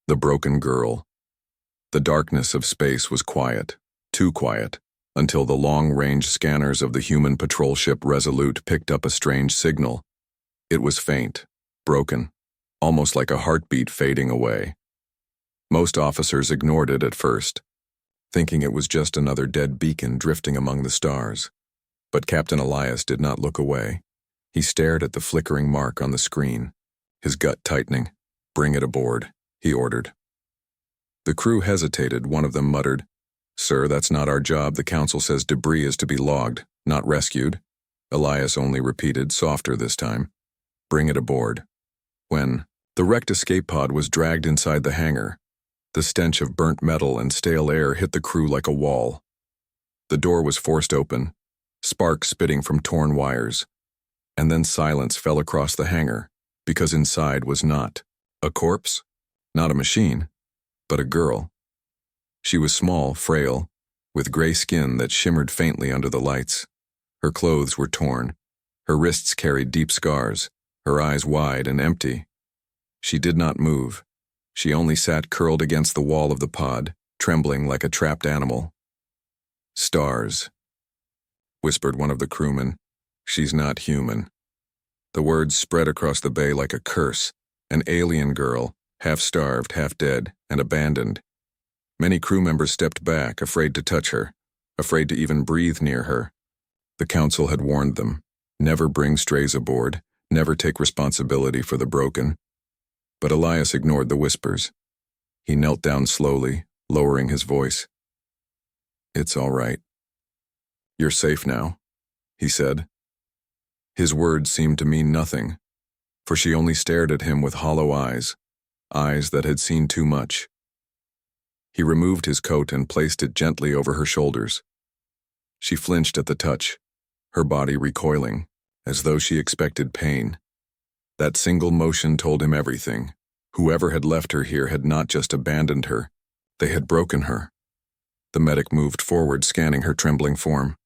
The broken girl. The darkness of space was quiet, too quiet, until the long-range scanners of the human patrol ship Resolute picked up a strange signal. It was faint, broken, almost like a heartbeat fading away. Most officers ignored it at first, thinking it was just another dead beacon drifting among the stars. But Captain Elias did not look away. He stared at the flickering mark on the screen, his gut tightening. "Bring it aboard," he ordered. The crew hesitated. One of them muttered, "Sir, that's not our job. The council says debris is to be logged, not rescued." Elias only repeated, softer this time, "Bring it aboard." When the wrecked escape pod was dragged inside the hangar, the stench of burnt metal and stale air hit the crew like a wall. The door was forced open, sparks spitting from torn wires, and then silence fell across the hangar, because inside was not a corpse, not a machine, but a girl. She was small, frail, with gray skin that shimmered faintly under the lights. Her clothes were torn, her wrists carried deep scars, her eyes wide and empty. She did not move. She only sat curled against the wall of the pod, trembling like a trapped animal. "Stars," whispered one of the crewmen. "She's not human." The words spread across the bay like a curse. An alien girl, half-starved, half-dead, and abandoned. Many crew members stepped back, afraid to touch her, afraid to even breathe near her. The council had warned them, never bring strays aboard, never take responsibility for the broken. But Elias ignored the whispers. He knelt down slowly, lowering his voice. "It's all right. You're safe now," he said. His words seemed to mean nothing, for she only stared at him with hollow eyes, eyes that had seen too much. He removed his coat and placed it gently over her shoulders. She flinched at the touch, her body recoiling, as though she expected pain. That single motion told him everything. Whoever had left her here had not just abandoned her, they had broken her. The medic moved forward, scanning her trembling form.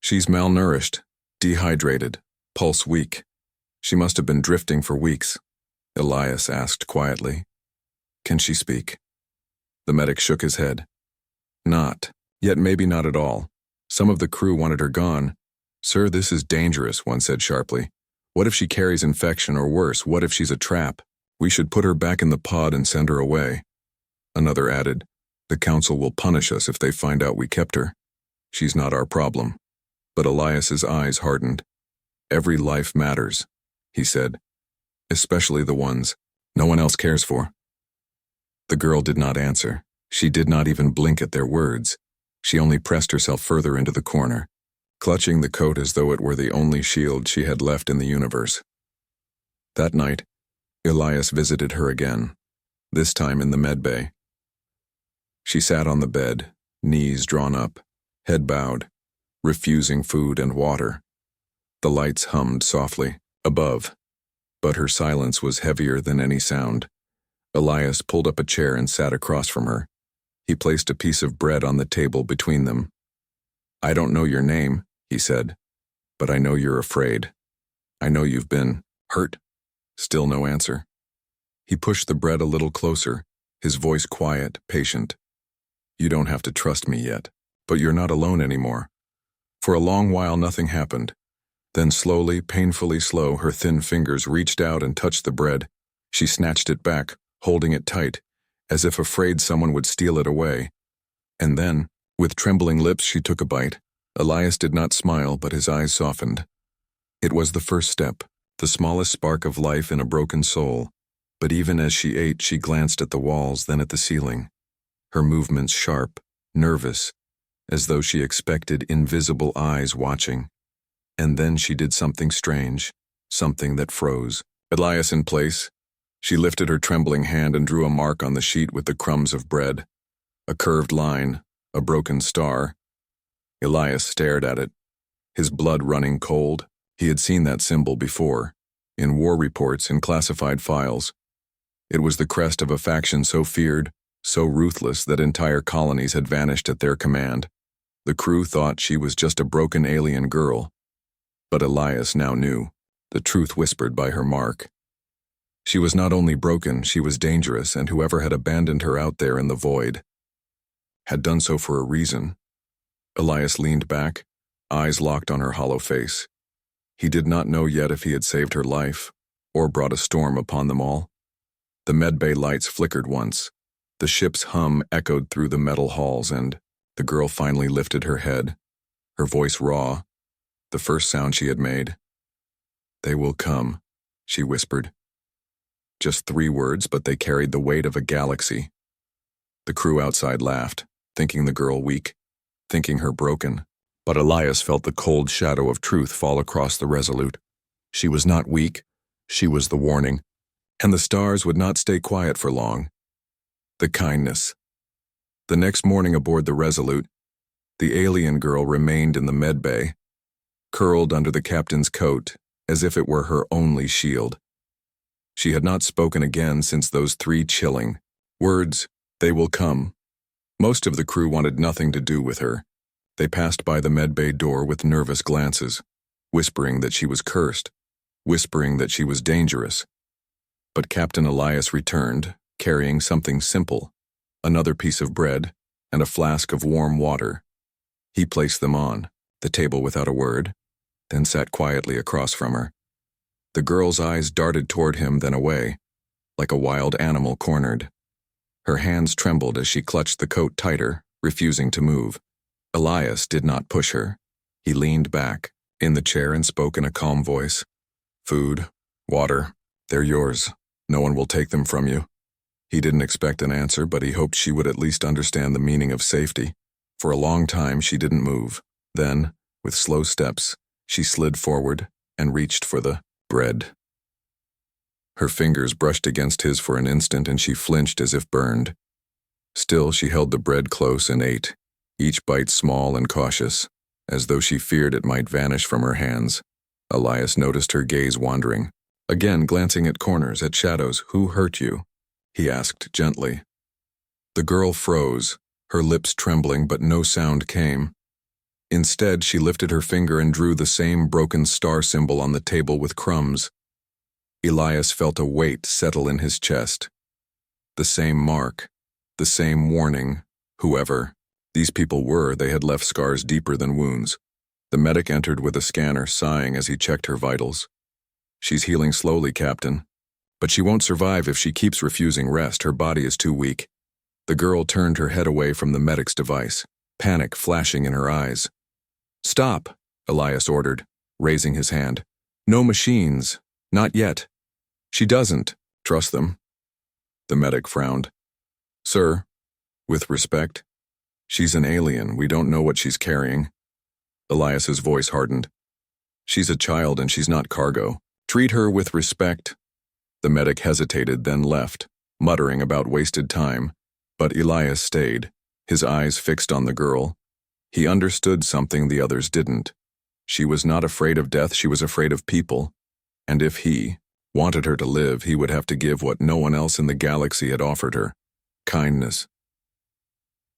"She's malnourished, dehydrated, pulse weak. She must have been drifting for weeks," Elias asked quietly. "Can she speak?" The medic shook his head. "Not, yet maybe not at all. Some of the crew wanted her gone." "Sir, this is dangerous," one said sharply. "What if she carries infection, or worse, what if she's a trap? We should put her back in the pod and send her away." Another added, "The council will punish us if they find out we kept her. She's not our problem." But Elias's eyes hardened. "Every life matters," he said, "especially the ones no one else cares for." The girl did not answer. She did not even blink at their words. She only pressed herself further into the corner, clutching the coat as though it were the only shield she had left in the universe. That night, Elias visited her again, this time in the medbay. She sat on the bed, knees drawn up, head bowed, refusing food and water. The lights hummed softly above, but her silence was heavier than any sound. Elias pulled up a chair and sat across from her. He placed a piece of bread on the table between them. "I don't know your name," he said, "but I know you're afraid. I know you've been hurt." Still no answer. He pushed the bread a little closer, his voice quiet, patient. "You don't have to trust me yet, but you're not alone anymore." For a long while nothing happened. Then slowly, painfully slow, her thin fingers reached out and touched the bread. She snatched it back, holding it tight, as if afraid someone would steal it away. And then, with trembling lips, she took a bite. Elias did not smile, but his eyes softened. It was the first step, the smallest spark of life in a broken soul. But even as she ate, she glanced at the walls, then at the ceiling. Her movements sharp, nervous, as though she expected invisible eyes watching. And then she did something strange, something that froze. Elias in place. She lifted her trembling hand and drew a mark on the sheet with the crumbs of bread. A curved line, a broken star. Elias stared at it, his blood running cold. He had seen that symbol before, in war reports, in classified files. It was the crest of a faction so feared, so ruthless that entire colonies had vanished at their command. The crew thought she was just a broken alien girl. But Elias now knew, the truth whispered by her mark. She was not only broken, she was dangerous, and whoever had abandoned her out there in the void had done so for a reason. Elias leaned back, eyes locked on her hollow face. He did not know yet if he had saved her life, or brought a storm upon them all. The medbay lights flickered once. The ship's hum echoed through the metal halls, and the girl finally lifted her head, her voice raw, the first sound she had made. "They will come," she whispered. Just 3 words, but they carried the weight of a galaxy. The crew outside laughed, thinking the girl weak, thinking her broken. But Elias felt the cold shadow of truth fall across the Resolute. She was not weak, she was the warning, and the stars would not stay quiet for long. The kindness. The next morning aboard the Resolute, the alien girl remained in the medbay, curled under the captain's coat, as if it were her only shield. She had not spoken again since those 3 chilling words, "They will come." Most of the crew wanted nothing to do with her. They passed by the medbay door with nervous glances, whispering that she was cursed, whispering that she was dangerous. But Captain Elias returned, carrying something simple, another piece of bread, and a flask of warm water. He placed them on the table without a word, then sat quietly across from her. The girl's eyes darted toward him, then away, like a wild animal cornered. Her hands trembled as she clutched the coat tighter, refusing to move. Elias did not push her. He leaned back in the chair and spoke in a calm voice. "Food, water, they're yours. No one will take them from you." He didn't expect an answer, but he hoped she would at least understand the meaning of safety. For a long time she didn't move. Then, with slow steps, she slid forward and reached for the bread. Her fingers brushed against his for an instant, and she flinched as if burned. Still, she held the bread close and ate, each bite small and cautious, as though she feared it might vanish from her hands. Elias noticed her gaze wandering, again glancing at corners, at shadows. "Who hurt you?" he asked gently. The girl froze, her lips trembling, but no sound came. Instead, she lifted her finger and drew the same broken star symbol on the table with crumbs. Elias felt a weight settle in his chest. The same mark, the same warning. Whoever these people were, they had left scars deeper than wounds. The medic entered with a scanner, sighing as he checked her vitals. "She's healing slowly, Captain. But she won't survive if she keeps refusing rest. Her body is too weak." The girl turned her head away from the medic's device, panic flashing in her eyes. "Stop," Elias ordered, raising his hand. "No machines. Not yet. She doesn't trust them." The medic frowned. "Sir, with respect, she's an alien. We don't know what she's carrying." Elias's voice hardened. "She's a child and she's not cargo. Treat her with respect." The medic hesitated, then left, muttering about wasted time, but Elias stayed, his eyes fixed on the girl. He understood something the others didn't. She was not afraid of death, she was afraid of people, and if he wanted her to live, he would have to give what no one else in the galaxy had offered her: kindness.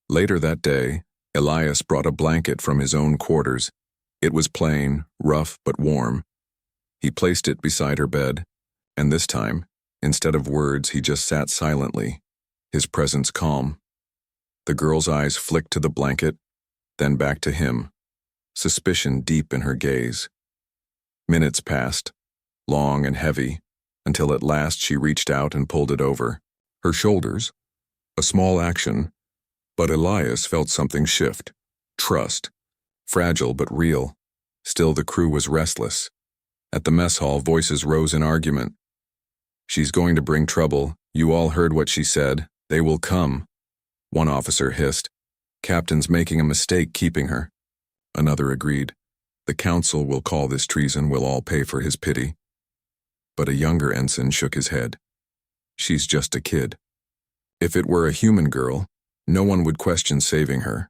Later that day, Elias brought a blanket from his own quarters. It was plain, rough, but warm. He placed it beside her bed, and this time, instead of words, he just sat silently, his presence calm. The girl's eyes flicked to the blanket, then back to him, suspicion deep in her gaze. Minutes passed, long and heavy, until at last she reached out and pulled it over her shoulders. A small action, but Elias felt something shift. Trust. Fragile but real. Still, the crew was restless. At the mess hall, voices rose in argument. "She's going to bring trouble. You all heard what she said. They will come." One officer hissed. "Captain's making a mistake keeping her." Another agreed. "The council will call this treason. We'll all pay for his pity." But a younger ensign shook his head. "She's just a kid. If it were a human girl, no one would question saving her."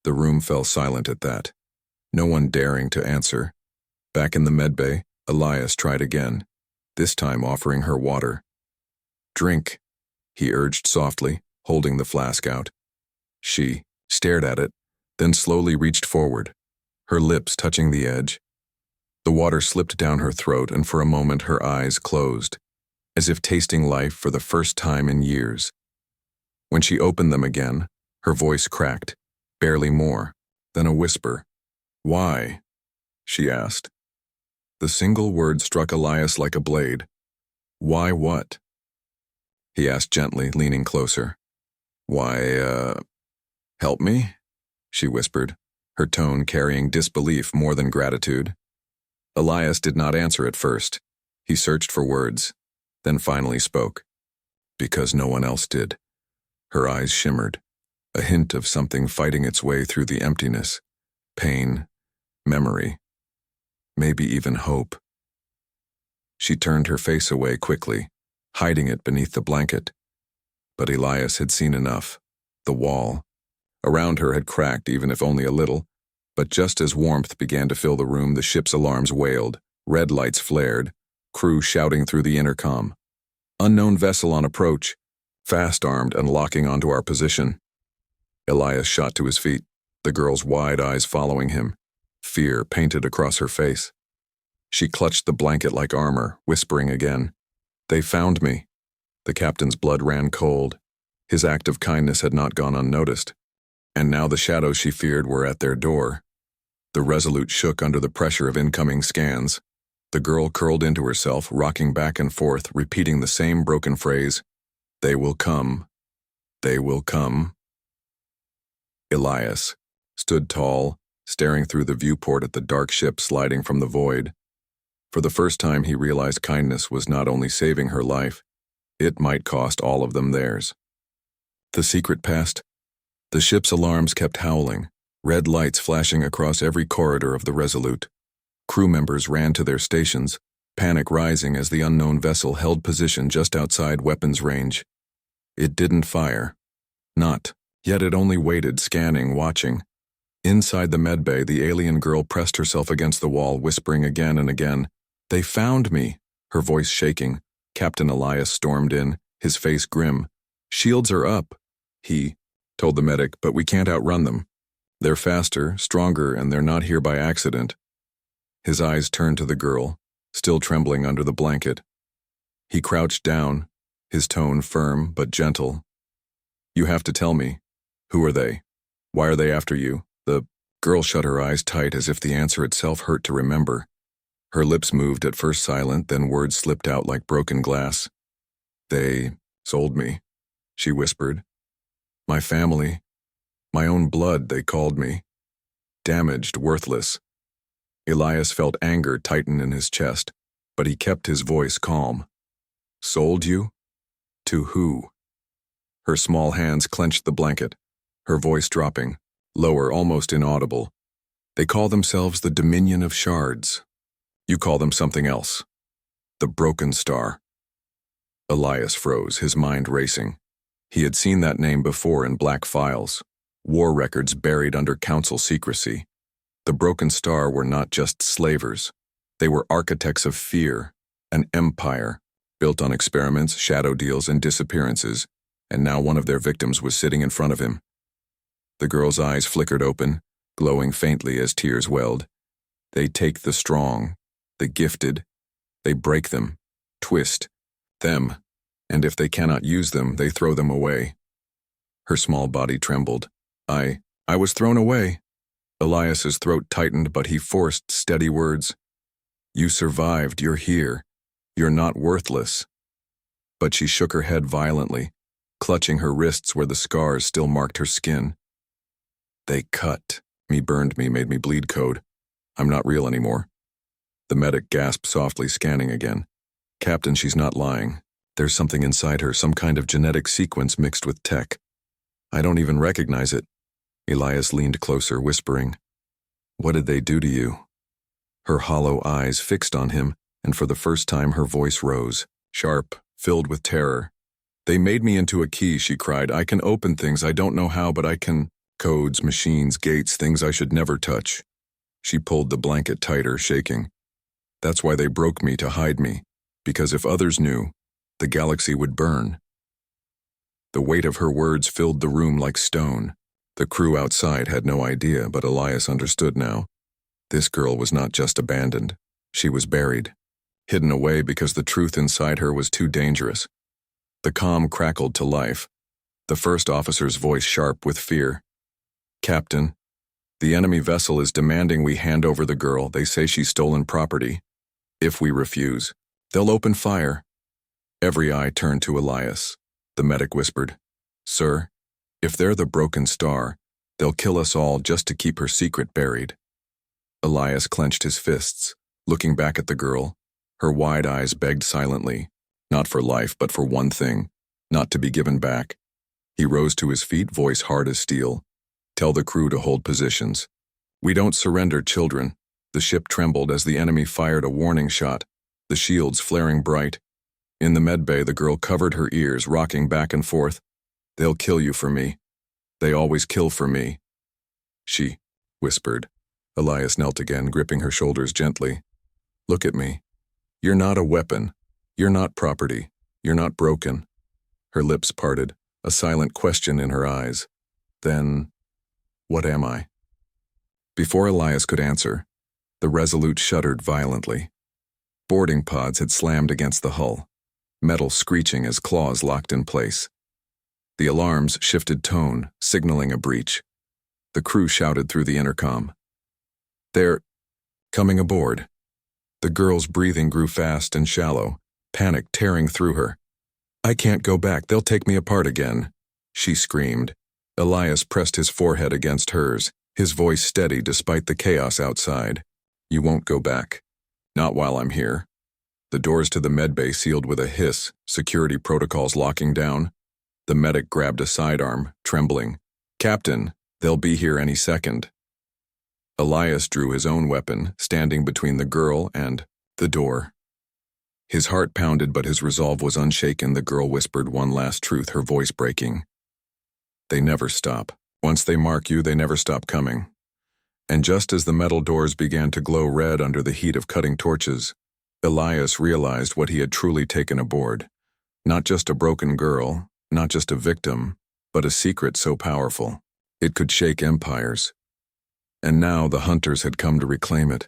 The room fell silent at that, no one daring to answer. Back in the medbay, Elias tried again, this time offering her water. "Drink," he urged softly, holding the flask out. She stared at it, then slowly reached forward, her lips touching the edge. The water slipped down her throat, and for a moment her eyes closed. as if tasting life for the first time in years. When she opened them again, her voice cracked, barely more than a whisper. "Why?" she asked. The single word struck Elias like a blade. "Why what?" he asked gently, leaning closer. "Why, help me?" she whispered, her tone carrying disbelief more than gratitude. Elias did not answer at first. He searched for words, then finally spoke. "Because no one else did." Her eyes shimmered, a hint of something fighting its way through the emptiness. Pain, memory, maybe even hope. She turned her face away quickly, hiding it beneath the blanket. But Elias had seen enough. The wall around her had cracked, even if only a little, but just as warmth began to fill the room, the ship's alarms wailed, red lights flared, crew shouting through the intercom. "Unknown vessel on approach, fast-armed and locking onto our position." Elias shot to his feet, the girl's wide eyes following him, fear painted across her face. She clutched the blanket like armor, whispering again. "They found me." The captain's blood ran cold. His act of kindness had not gone unnoticed. And now the shadows she feared were at their door. The Resolute shook under the pressure of incoming scans. The girl curled into herself, rocking back and forth, repeating the same broken phrase, "They will come. They will come." Elias stood tall, staring through the viewport at the dark ship sliding from the void. For the first time he realized kindness was not only saving her life, it might cost all of them theirs. The secret passed. The ship's alarms kept howling, red lights flashing across every corridor of the Resolute. Crew members ran to their stations, panic rising as the unknown vessel held position just outside weapons range. It didn't fire. Not. Yet it only waited, scanning, watching. Inside the medbay, the alien girl pressed herself against the wall, whispering again and again, "They found me," her voice shaking. Captain Elias stormed in, his face grim. "Shields are up," he told the medic, "but we can't outrun them. They're faster, stronger, and they're not here by accident." His eyes turned to the girl, still trembling under the blanket. He crouched down, his tone firm but gentle. "You have to tell me. Who are they? Why are they after you?" The girl shut her eyes tight as if the answer itself hurt to remember. Her lips moved, at first silent, then words slipped out like broken glass. "They sold me," she whispered. "My family, my own blood, they called me. Damaged, worthless." Elias felt anger tighten in his chest, but he kept his voice calm. "Sold you? To who?" Her small hands clenched the blanket, her voice dropping, lower, almost inaudible. "They call themselves the Dominion of Shards. You call them something else. The Broken Star." Elias froze, his mind racing. He had seen that name before in black files, war records buried under council secrecy. The Broken Star were not just slavers. They were architects of fear, an empire, built on experiments, shadow deals, and disappearances, and now one of their victims was sitting in front of him. The girl's eyes flickered open, glowing faintly as tears welled. "They take the strong, the gifted. They break them, twist them, and if they cannot use them, they throw them away." Her small body trembled. I was thrown away." Elias's throat tightened, but he forced steady words. "You survived, you're here. You're not worthless." But she shook her head violently, clutching her wrists where the scars still marked her skin. "They cut me, burned me, made me bleed code. I'm not real anymore." The medic gasped softly, scanning again. "Captain, she's not lying. There's something inside her, some kind of genetic sequence mixed with tech. I don't even recognize it." Elias leaned closer, whispering, "What did they do to you?" Her hollow eyes fixed on him, and for the first time her voice rose, sharp, filled with terror. "They made me into a key," she cried. "I can open things, I don't know how, but I can. Codes, machines, gates, things I should never touch." She pulled the blanket tighter, shaking. "That's why they broke me, to hide me, because if others knew, the galaxy would burn." The weight of her words filled the room like stone. The crew outside had no idea, but Elias understood now. This girl was not just abandoned. She was buried. hidden away because the truth inside her was too dangerous. The comm crackled to life, the first officer's voice sharp with fear. "Captain, the enemy vessel is demanding we hand over the girl. They say she's stolen property. If we refuse, they'll open fire." Every eye turned to Elias. The medic whispered, "Sir, if they're the broken star, they'll kill us all just to keep her secret buried." Elias clenched his fists, looking back at the girl. Her wide eyes begged silently, not for life but for one thing, not to be given back. He rose to his feet, voice hard as steel. "Tell the crew to hold positions. We don't surrender, children." The ship trembled as the enemy fired a warning shot, the shields flaring bright. In the medbay, the girl covered her ears, rocking back and forth. "They'll kill you for me. They always kill for me." She whispered. Elias knelt again, gripping her shoulders gently. "Look at me. You're not a weapon. You're not property. You're not broken." Her lips parted, a silent question in her eyes. "Then, what am I?" Before Elias could answer, the Resolute shuddered violently. Boarding pods had slammed against the hull, metal screeching as claws locked in place. The alarms shifted tone, signaling a breach. The crew shouted through the intercom. "They're coming aboard." The girl's breathing grew fast and shallow, panic tearing through her. "I can't go back. They'll take me apart again," she screamed. Elias pressed his forehead against hers, his voice steady despite the chaos outside. "You won't go back. Not while I'm here." The doors to the medbay sealed with a hiss, security protocols locking down. The medic grabbed a sidearm, trembling. "Captain, they'll be here any second." Elias drew his own weapon, standing between the girl and the door. His heart pounded, but his resolve was unshaken. The girl whispered one last truth, her voice breaking. "They never stop. Once they mark you, they never stop coming." And just as the metal doors began to glow red under the heat of cutting torches, Elias realized what he had truly taken aboard. Not just a broken girl, not just a victim, but a secret so powerful, it could shake empires. And now the hunters had come to reclaim it.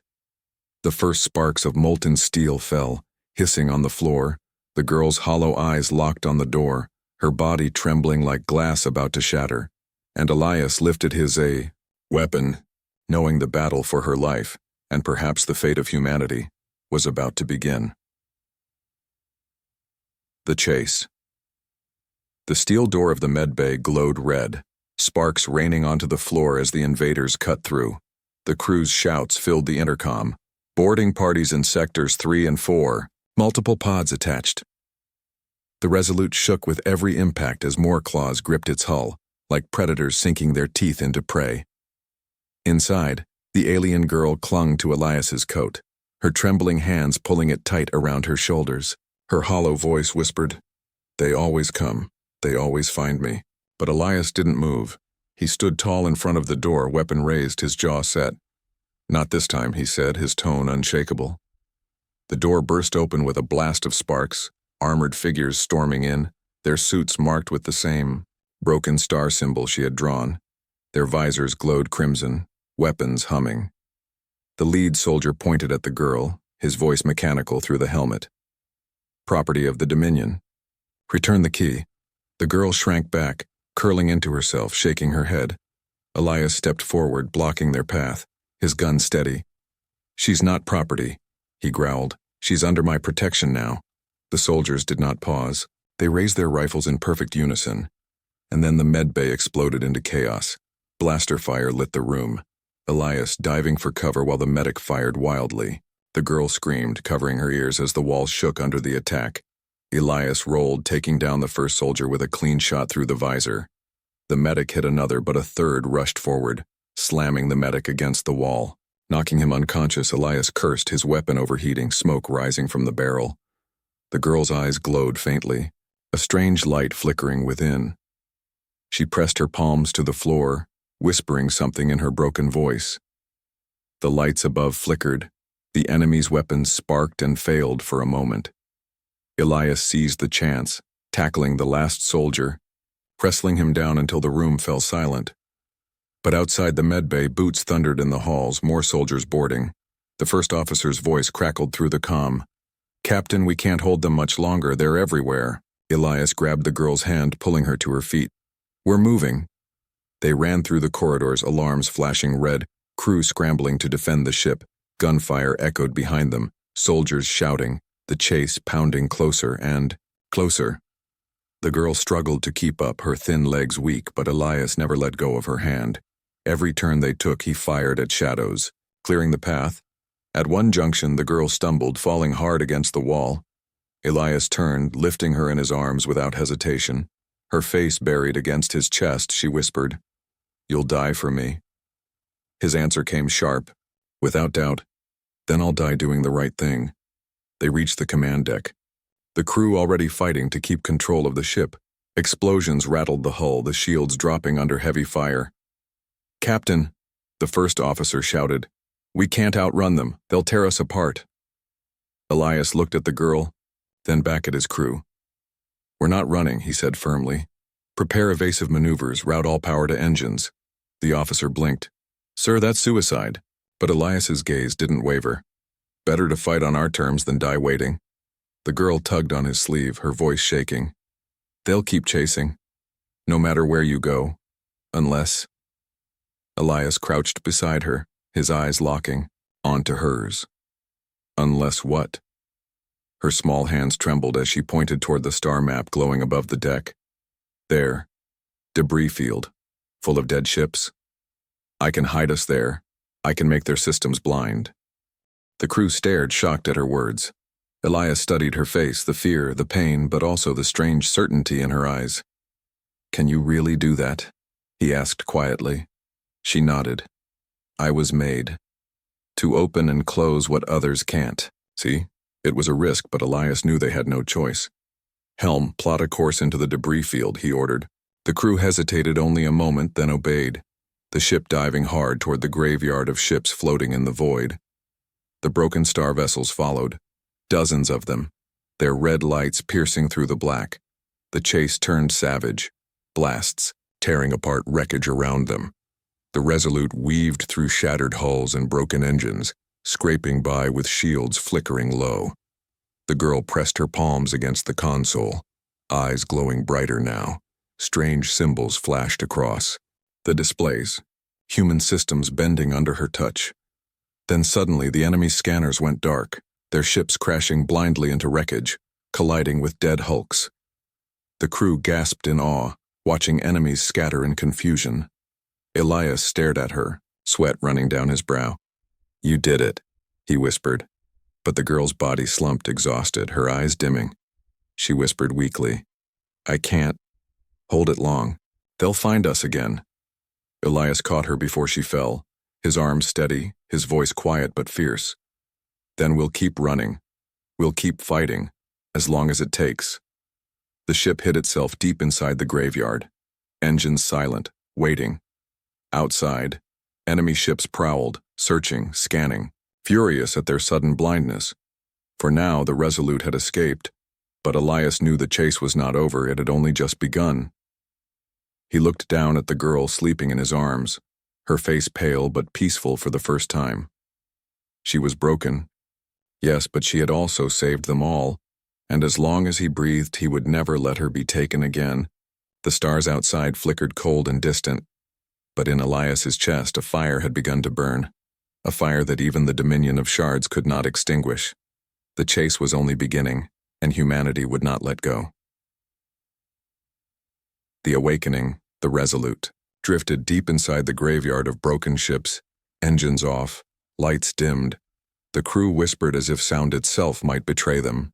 The first sparks of molten steel fell, hissing on the floor, the girl's hollow eyes locked on the door, her body trembling like glass about to shatter. And Elias lifted his weapon, knowing the battle for her life, and perhaps the fate of humanity, was about to begin. The chase. The steel door of the medbay glowed red, sparks raining onto the floor as the invaders cut through. The crew's shouts filled the intercom. Boarding parties in sectors 3 and 4, multiple pods attached. The Resolute shook with every impact as more claws gripped its hull, like predators sinking their teeth into prey. Inside, the alien girl clung to Elias's coat, her trembling hands pulling it tight around her shoulders. Her hollow voice whispered, "They always come. They always find me." But Elias didn't move. He stood tall in front of the door, weapon raised, his jaw set. "Not this time," he said, his tone unshakable. The door burst open with a blast of sparks, armored figures storming in, their suits marked with the same broken star symbol she had drawn. Their visors glowed crimson, weapons humming. The lead soldier pointed at the girl, his voice mechanical through the helmet. "Property of the Dominion. Return the key." The girl shrank back, curling into herself, shaking her head. Elias stepped forward, blocking their path, his gun steady. "She's not property," he growled. "She's under my protection now." The soldiers did not pause. They raised their rifles in perfect unison. And then the medbay exploded into chaos. Blaster fire lit the room. Elias diving for cover while the medic fired wildly. The girl screamed, covering her ears as the walls shook under the attack. Elias rolled, taking down the first soldier with a clean shot through the visor. The medic hit another, but a third rushed forward, slamming the medic against the wall. Knocking him unconscious, Elias cursed, his weapon overheating, smoke rising from the barrel. The girl's eyes glowed faintly, a strange light flickering within. She pressed her palms to the floor, whispering something in her broken voice. The lights above flickered. The enemy's weapons sparked and failed for a moment. Elias seized the chance, tackling the last soldier, wrestling him down until the room fell silent. But outside the medbay, boots thundered in the halls, more soldiers boarding. The first officer's voice crackled through the comm. Captain, we can't hold them much longer, they're everywhere. Elias grabbed the girl's hand, pulling her to her feet. We're moving. They ran through the corridors, alarms flashing red, crew scrambling to defend the ship. Gunfire echoed behind them, soldiers shouting, the chase pounding closer and closer. The girl struggled to keep up, her thin legs weak, but Elias never let go of her hand. Every turn they took, he fired at shadows, clearing the path. At one junction, the girl stumbled, falling hard against the wall. Elias turned, lifting her in his arms without hesitation. Her face buried against his chest, she whispered, "You'll die for me." His answer came sharp, "Without doubt. Then I'll die doing the right thing." They reached the command deck. The crew already fighting to keep control of the ship. Explosions rattled the hull, the shields dropping under heavy fire. "Captain," the first officer shouted, "we can't outrun them. They'll tear us apart." Elias looked at the girl, then back at his crew. "We're not running," he said firmly. "Prepare evasive maneuvers, route all power to engines." The officer blinked. "Sir, that's suicide." But Elias's gaze didn't waver. "Better to fight on our terms than die waiting." The girl tugged on his sleeve, her voice shaking. "They'll keep chasing, no matter where you go, unless—" Elias crouched beside her, his eyes locking onto hers. "Unless what?" Her small hands trembled as she pointed toward the star map glowing above the deck. "There. Debris field, full of dead ships. I can hide us there. I can make their systems blind." The crew stared, shocked at her words. Elias studied her face, the fear, the pain, but also the strange certainty in her eyes. "Can you really do that?" he asked quietly. She nodded. "I was made to open and close what others can't." See? It was a risk, but Elias knew they had no choice. "Helm, plot a course into the debris field," he ordered. The crew hesitated only a moment, then obeyed, the ship diving hard toward the graveyard of ships floating in the void. The broken star vessels followed, dozens of them, their red lights piercing through the black. The chase turned savage, blasts tearing apart wreckage around them. The Resolute weaved through shattered hulls and broken engines, scraping by with shields flickering low. The girl pressed her palms against the console, eyes glowing brighter now. Strange symbols flashed across the displays, human systems bending under her touch. Then suddenly the enemy's scanners went dark, their ships crashing blindly into wreckage, colliding with dead hulks. The crew gasped in awe, watching enemies scatter in confusion. Elias stared at her, sweat running down his brow. "You did it," he whispered. But the girl's body slumped, exhausted, her eyes dimming. She whispered weakly, "I can't hold it long. They'll find us again." Elias caught her before she fell, his arms steady, his voice quiet but fierce. "Then we'll keep running. We'll keep fighting, as long as it takes." The ship hid itself deep inside the graveyard, engines silent, waiting. Outside, enemy ships prowled, searching, scanning, furious at their sudden blindness. For now, the Resolute had escaped, but Elias knew the chase was not over, it had only just begun. He looked down at the girl sleeping in his arms, her face pale but peaceful for the first time. She was broken, yes, but she had also saved them all, and as long as he breathed, he would never let her be taken again. The stars outside flickered cold and distant, but in Elias's chest a fire had begun to burn, a fire that even the dominion of shards could not extinguish. The chase was only beginning, and humanity would not let go. The Awakening, the Resolute, drifted deep inside the graveyard of broken ships, engines off, lights dimmed. The crew whispered as if sound itself might betray them.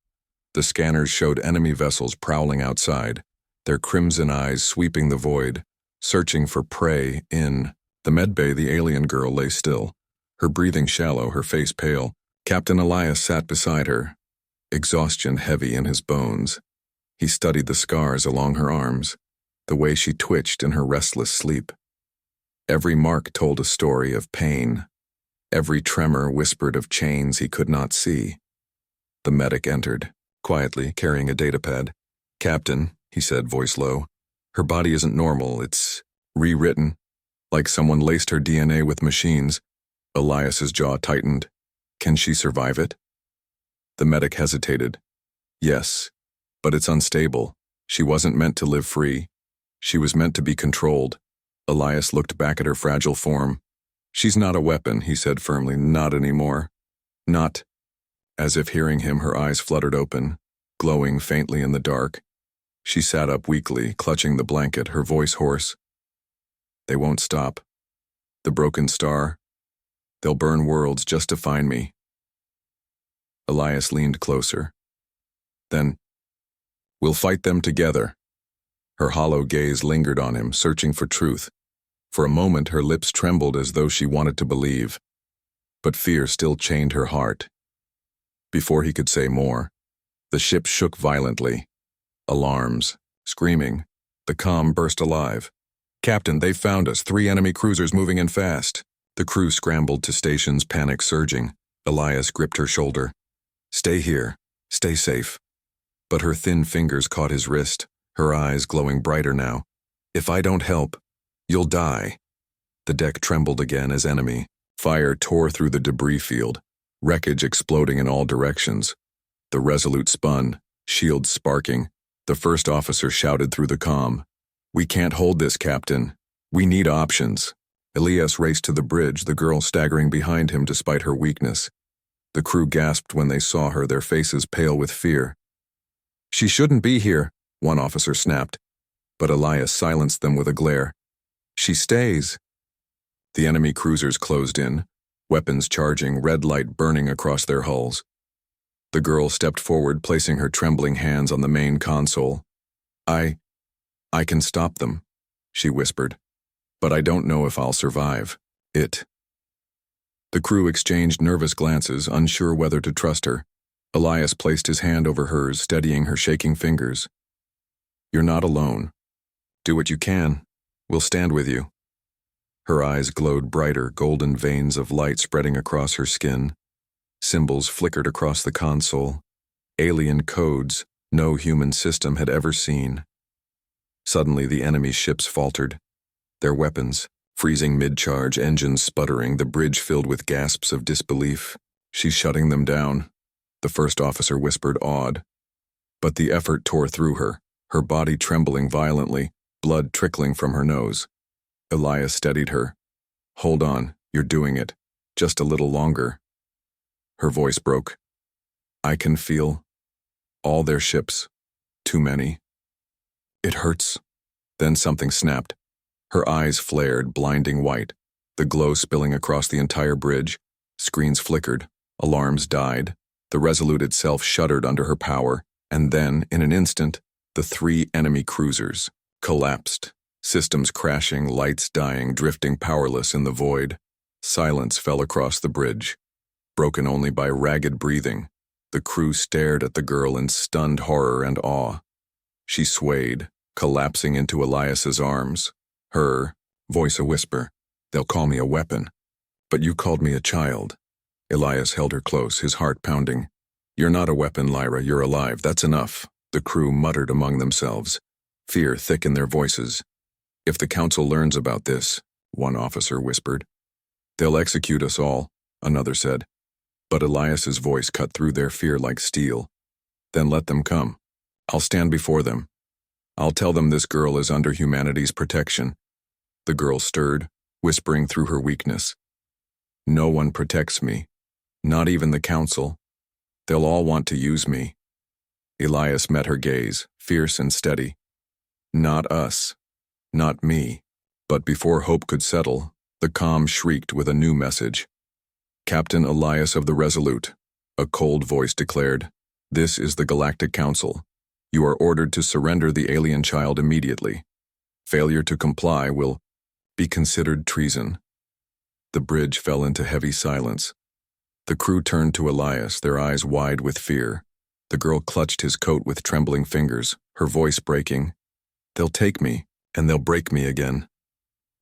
The scanners showed enemy vessels prowling outside, their crimson eyes sweeping the void, searching for prey in the medbay. The alien girl lay still, her breathing shallow, her face pale. Captain Elias sat beside her, exhaustion heavy in his bones. He studied the scars along her arms, the way she twitched in her restless sleep. Every mark told a story of pain. Every tremor whispered of chains he could not see. The medic entered, quietly, carrying a datapad. "Captain," he said, voice low, "her body isn't normal, it's rewritten, like someone laced her DNA with machines." Elias's jaw tightened. "Can she survive it?" The medic hesitated. Yes, but it's unstable. She wasn't meant to live free. She was meant to be controlled. Elias looked back at her fragile form. She's not a weapon, he said firmly. Not anymore. Not. As if hearing him, her eyes fluttered open, glowing faintly in the dark. She sat up weakly, clutching the blanket, her voice hoarse. They won't stop. The broken star. They'll burn worlds just to find me. Elias leaned closer. Then, we'll fight them together. Her hollow gaze lingered on him, searching for truth. For a moment, her lips trembled as though she wanted to believe. But fear still chained her heart. Before he could say more, the ship shook violently. Alarms, screaming. The comm burst alive. Captain, they've found us. 3 enemy cruisers moving in fast. The crew scrambled to stations, panic surging. Elias gripped her shoulder. Stay here. Stay safe. But her thin fingers caught his wrist, her eyes glowing brighter now. If I don't help, you'll die. The deck trembled again as enemy. Fire tore through the debris field, wreckage exploding in all directions. The Resolute spun, shields sparking. The first officer shouted through the comm. We can't hold this, Captain. We need options. Elias raced to the bridge, the girl staggering behind him despite her weakness. The crew gasped when they saw her, their faces pale with fear. She shouldn't be here, one officer snapped. But Elias silenced them with a glare. She stays. The enemy cruisers closed in, weapons charging, red light burning across their hulls. The girl stepped forward, placing her trembling hands on the main console. I can stop them, she whispered. But I don't know if I'll survive. The crew exchanged nervous glances, unsure whether to trust her. Elias placed his hand over hers, steadying her shaking fingers. You're not alone. Do what you can. We'll stand with you. Her eyes glowed brighter, golden veins of light spreading across her skin. Symbols flickered across the console. Alien codes no human system had ever seen. Suddenly, the enemy ships faltered. Their weapons, freezing mid-charge, engines sputtering, the bridge filled with gasps of disbelief. She's shutting them down, the first officer whispered, awed. But the effort tore through her body trembling violently, blood trickling from her nose. Elias steadied her. Hold on, you're doing it. Just a little longer. Her voice broke. I can feel all their ships. Too many. It hurts. Then something snapped. Her eyes flared, blinding white, the glow spilling across the entire bridge. Screens flickered. Alarms died. The Resolute itself shuddered under her power, and then, in an instant, the 3 enemy cruisers collapsed. Systems crashing, lights dying, drifting powerless in the void. Silence fell across the bridge, broken only by ragged breathing. The crew stared at the girl in stunned horror and awe. She swayed, collapsing into Elias's arms. Her voice a whisper. They'll call me a weapon. But you called me a child. Elias held her close, his heart pounding. You're not a weapon, Lyra, you're alive, that's enough. The crew muttered among themselves. Fear thick in their voices. If the council learns about this, one officer whispered. They'll execute us all, another said. But Elias's voice cut through their fear like steel. Then let them come. I'll stand before them. I'll tell them this girl is under humanity's protection. The girl stirred, whispering through her weakness. No one protects me. Not even the council. They'll all want to use me. Elias met her gaze, fierce and steady. Not us. Not me. But before hope could settle, the comm shrieked with a new message. Captain Elias of the Resolute, a cold voice declared, this is the Galactic Council. You are ordered to surrender the alien child immediately. Failure to comply will be considered treason. The bridge fell into heavy silence. The crew turned to Elias, their eyes wide with fear. The girl clutched his coat with trembling fingers, her voice breaking. They'll take me, and they'll break me again.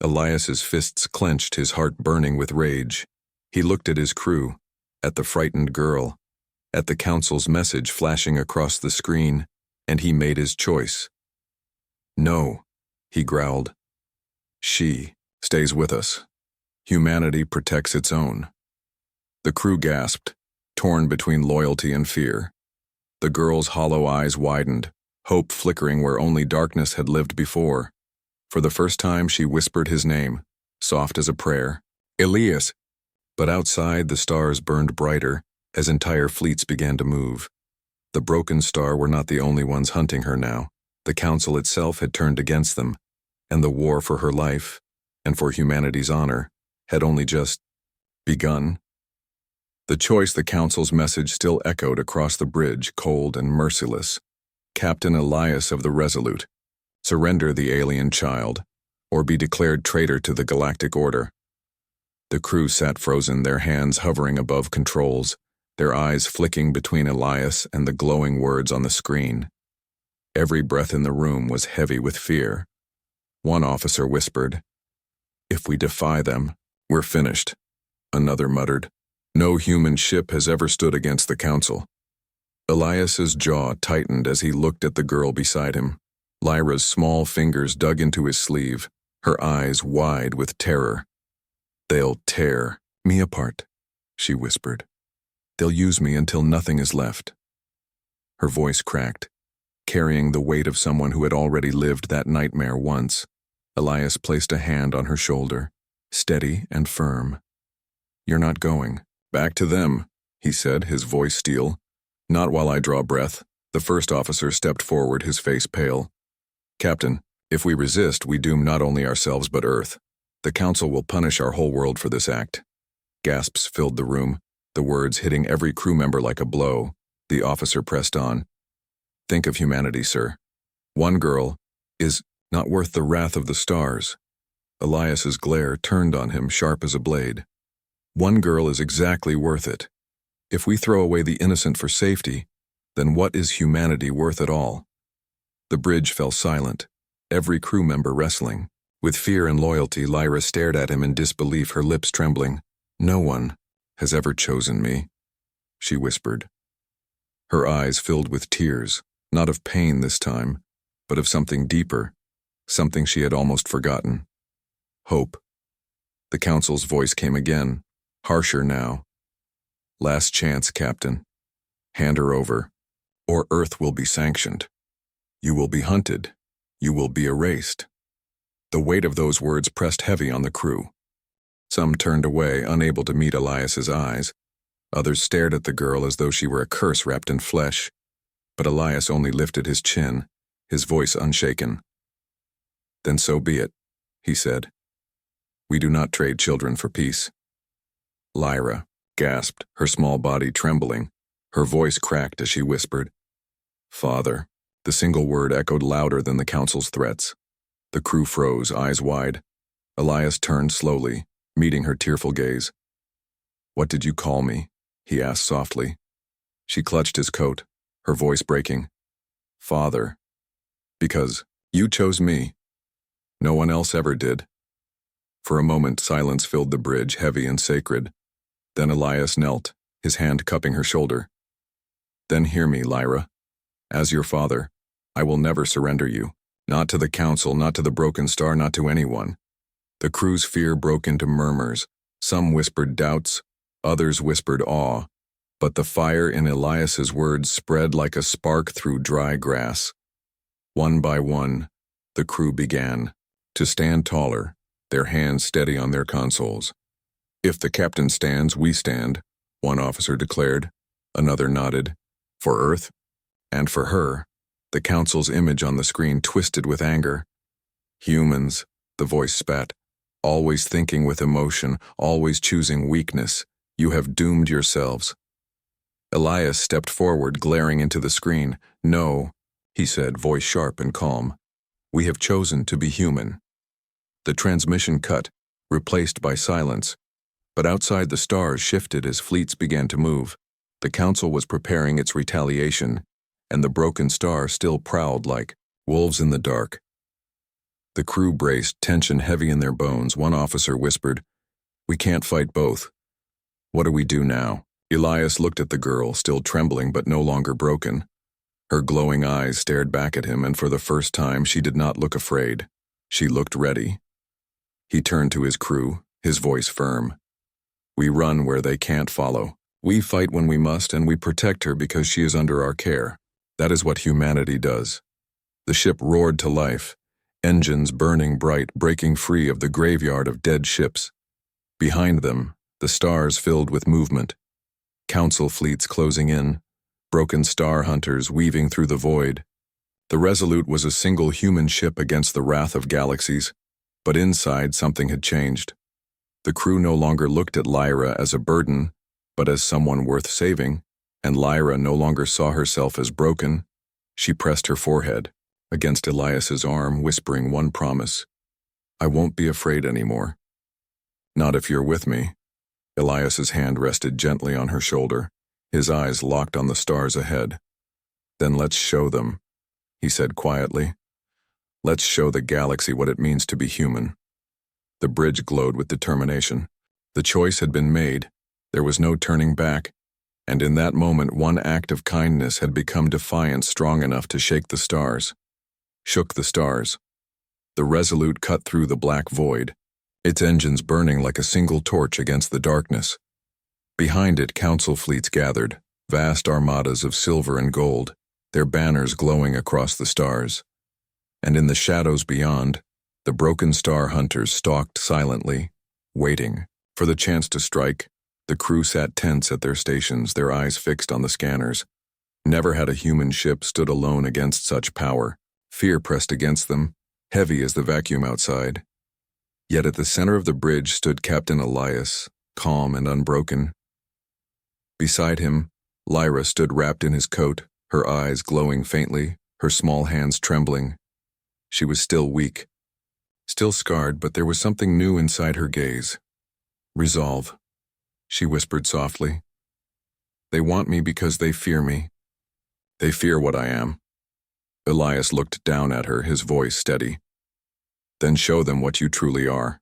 Elias's fists clenched, his heart burning with rage. He looked at his crew, at the frightened girl, at the council's message flashing across the screen, and he made his choice. No, he growled. She stays with us. Humanity protects its own. The crew gasped, torn between loyalty and fear. The girl's hollow eyes widened, hope flickering where only darkness had lived before. For the first time she whispered his name, soft as a prayer. Elias! But outside the stars burned brighter as entire fleets began to move. The broken star were not the only ones hunting her now. The council itself had turned against them, and the war for her life, and for humanity's honor, had only just begun. The council's message still echoed across the bridge, cold and merciless. Captain Elias of the Resolute, surrender the alien child, or be declared traitor to the galactic order. The crew sat frozen, their hands hovering above controls, their eyes flicking between Elias and the glowing words on the screen. Every breath in the room was heavy with fear. One officer whispered, "If we defy them, we're finished." Another muttered, "No human ship has ever stood against the council." Elias's jaw tightened as he looked at the girl beside him. Lyra's small fingers dug into his sleeve, her eyes wide with terror. "They'll tear me apart," she whispered. "They'll use me until nothing is left." Her voice cracked, carrying the weight of someone who had already lived that nightmare once. Elias placed a hand on her shoulder, steady and firm. "You're not going back to them," he said, his voice steel. "Not while I draw breath." The first officer stepped forward, his face pale. "Captain, if we resist, we doom not only ourselves but Earth. The Council will punish our whole world for this act." Gasps filled the room, the words hitting every crew member like a blow. The officer pressed on. "Think of humanity, sir. One girl is not worth the wrath of the stars." Elias's glare turned on him, sharp as a blade. "One girl is exactly worth it. If we throw away the innocent for safety, then what is humanity worth at all?" The bridge fell silent, every crew member wrestling. With fear and loyalty, Lyra stared at him in disbelief, her lips trembling. "No one has ever chosen me," she whispered. Her eyes filled with tears, not of pain this time, but of something deeper, something she had almost forgotten. Hope. The council's voice came again, harsher now. "Last chance, Captain. Hand her over, or Earth will be sanctioned. You will be hunted. You will be erased." The weight of those words pressed heavy on the crew. Some turned away, unable to meet Elias's eyes. Others stared at the girl as though she were a curse wrapped in flesh. But Elias only lifted his chin, his voice unshaken. "Then so be it," he said. "We do not trade children for peace." Lyra gasped, her small body trembling. Her voice cracked as she whispered, "Father." The single word echoed louder than the council's threats. The crew froze, eyes wide. Elias turned slowly, meeting her tearful gaze. "What did you call me?" he asked softly. She clutched his coat, her voice breaking. "Father. Because you chose me. No one else ever did." For a moment, silence filled the bridge, heavy and sacred. Then Elias knelt, his hand cupping her shoulder. "Then hear me, Lyra. As your father, I will never surrender you. Not to the council, not to the broken star, not to anyone." The crew's fear broke into murmurs. Some whispered doubts, others whispered awe. But the fire in Elias's words spread like a spark through dry grass. One by one, the crew began to stand taller, their hands steady on their consoles. "If the captain stands, we stand," one officer declared. Another nodded. "For Earth, and for her." The council's image on the screen twisted with anger. "Humans," the voice spat, "always thinking with emotion, always choosing weakness. You have doomed yourselves." Elias stepped forward, glaring into the screen. "No," he said, voice sharp and calm. "We have chosen to be human." The transmission cut, replaced by silence. But outside the stars shifted as fleets began to move. The council was preparing its retaliation, and the broken star still prowled like wolves in the dark. The crew braced, tension heavy in their bones. One officer whispered, "We can't fight both. What do we do now?" Elias looked at the girl, still trembling but no longer broken. Her glowing eyes stared back at him, and for the first time she did not look afraid. She looked ready. He turned to his crew, his voice firm. "We run where they can't follow. We fight when we must, and we protect her because she is under our care. That is what humanity does. The ship roared to life, engines burning bright, breaking free of the graveyard of dead ships. Behind them, the stars filled with movement. Council fleets closing in, broken star hunters weaving through the void. The Resolute was a single human ship against the wrath of galaxies, but inside something had changed. The crew no longer looked at Lyra as a burden, but as someone worth saving, and Lyra no longer saw herself as broken. She pressed her forehead against Elias's arm, whispering one promise. I won't be afraid anymore. Not if you're with me. Elias's hand rested gently on her shoulder, his eyes locked on the stars ahead. Then let's show them, he said quietly. Let's show the galaxy what it means to be human. The bridge glowed with determination. The choice had been made. There was no turning back. And in that moment, one act of kindness had become defiance strong enough to shake the stars. Shook the stars. The Resolute cut through the black void, its engines burning like a single torch against the darkness. Behind it, council fleets gathered, vast armadas of silver and gold, their banners glowing across the stars. And in the shadows beyond, the broken star hunters stalked silently, waiting for the chance to strike. The crew sat tense at their stations, their eyes fixed on the scanners. Never had a human ship stood alone against such power. Fear pressed against them, heavy as the vacuum outside. Yet at the center of the bridge stood Captain Elias, calm and unbroken. Beside him, Lyra stood wrapped in his coat, her eyes glowing faintly, her small hands trembling. She was still weak, still scarred, but there was something new inside her gaze. Resolve, she whispered softly. They want me because they fear me. They fear what I am. Elias looked down at her, his voice steady. Then show them what you truly are.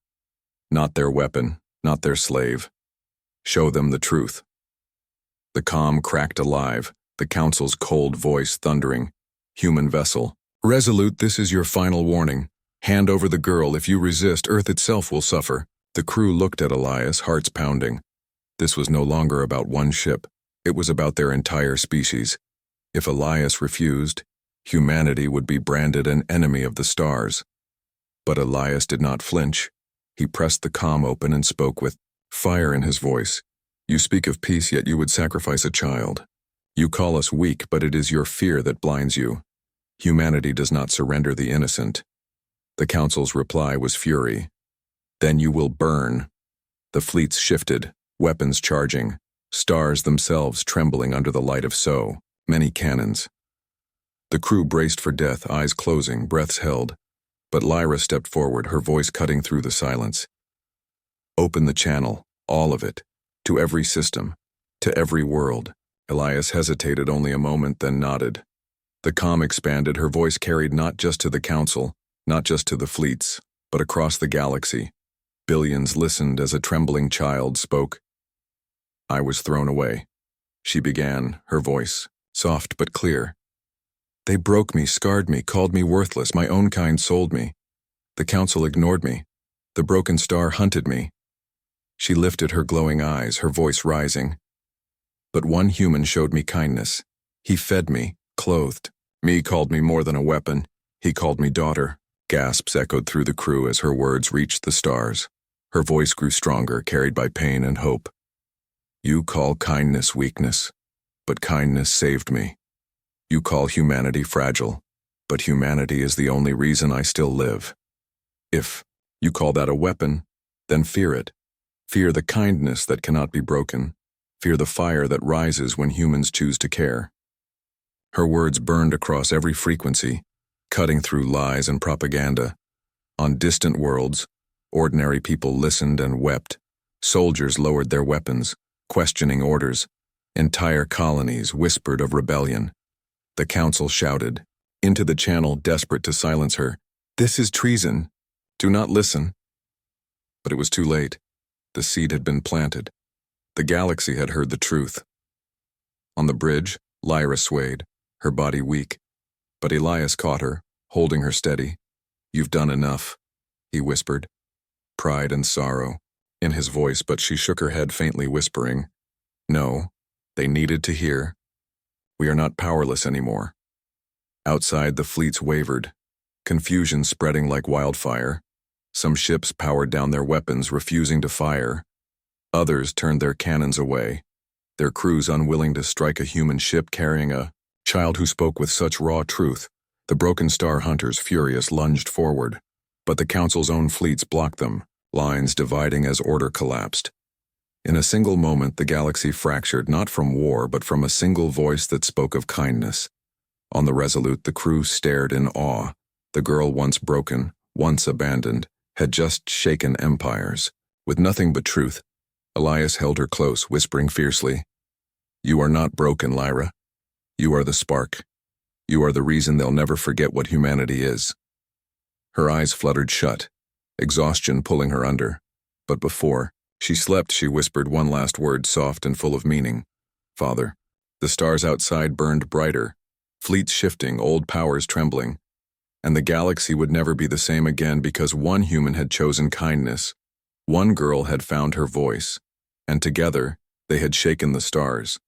Not their weapon, not their slave. Show them the truth. The comm cracked alive, the council's cold voice thundering. Human vessel. Resolute, this is your final warning. Hand over the girl. If you resist, Earth itself will suffer. The crew looked at Elias, hearts pounding. This was no longer about one ship. It was about their entire species. If Elias refused, humanity would be branded an enemy of the stars. But Elias did not flinch. He pressed the comm open and spoke with fire in his voice. You speak of peace, yet you would sacrifice a child. You call us weak, but it is your fear that blinds you. Humanity does not surrender the innocent. The council's reply was fury. Then you will burn. The fleets shifted, weapons charging, stars themselves trembling under the light of so many cannons. The crew braced for death, eyes closing, breaths held. But Lyra stepped forward, her voice cutting through the silence. Open the channel, all of it, to every system, to every world. Elias hesitated only a moment, then nodded. The comm expanded, her voice carried not just to the council, not just to the fleets, but across the galaxy. Billions listened as a trembling child spoke. I was thrown away. She began, her voice, soft but clear. They broke me, scarred me, called me worthless. My own kind sold me. The council ignored me. The broken star hunted me. She lifted her glowing eyes, her voice rising. But one human showed me kindness. He fed me, clothed. Me called me more than a weapon. He called me daughter. Gasps echoed through the crew as her words reached the stars. Her voice grew stronger, carried by pain and hope. You call kindness weakness, but kindness saved me. You call humanity fragile, but humanity is the only reason I still live. If you call that a weapon, then fear it. Fear the kindness that cannot be broken. Fear the fire that rises when humans choose to care. Her words burned across every frequency, cutting through lies and propaganda. On distant worlds, ordinary people listened and wept. Soldiers lowered their weapons, questioning orders. Entire colonies whispered of rebellion. The council shouted, into the channel, desperate to silence her. This is treason. Do not listen. But it was too late. The seed had been planted. The galaxy had heard the truth. On the bridge, Lyra swayed, her body weak. But Elias caught her, holding her steady. You've done enough, he whispered. Pride and sorrow in his voice, but she shook her head faintly, whispering, No, they needed to hear. We are not powerless anymore. Outside, the fleets wavered, confusion spreading like wildfire. Some ships powered down their weapons, refusing to fire. Others turned their cannons away, their crews unwilling to strike a human ship carrying a child who spoke with such raw truth. The Broken Star hunters, furious, lunged forward, but the Council's own fleets blocked them, lines dividing as order collapsed. In a single moment, the galaxy fractured, not from war, but from a single voice that spoke of kindness. On the Resolute, the crew stared in awe. The girl, once broken, once abandoned, had just shaken empires. With nothing but truth, Elias held her close, whispering fiercely, "You are not broken, Lyra. You are the spark. You are the reason they'll never forget what humanity is." Her eyes fluttered shut, exhaustion pulling her under. But before she slept, she whispered one last word, soft and full of meaning. "Father." The stars outside burned brighter, fleets shifting, old powers trembling. And the galaxy would never be the same again because one human had chosen kindness. One girl had found her voice, and together they had shaken the stars.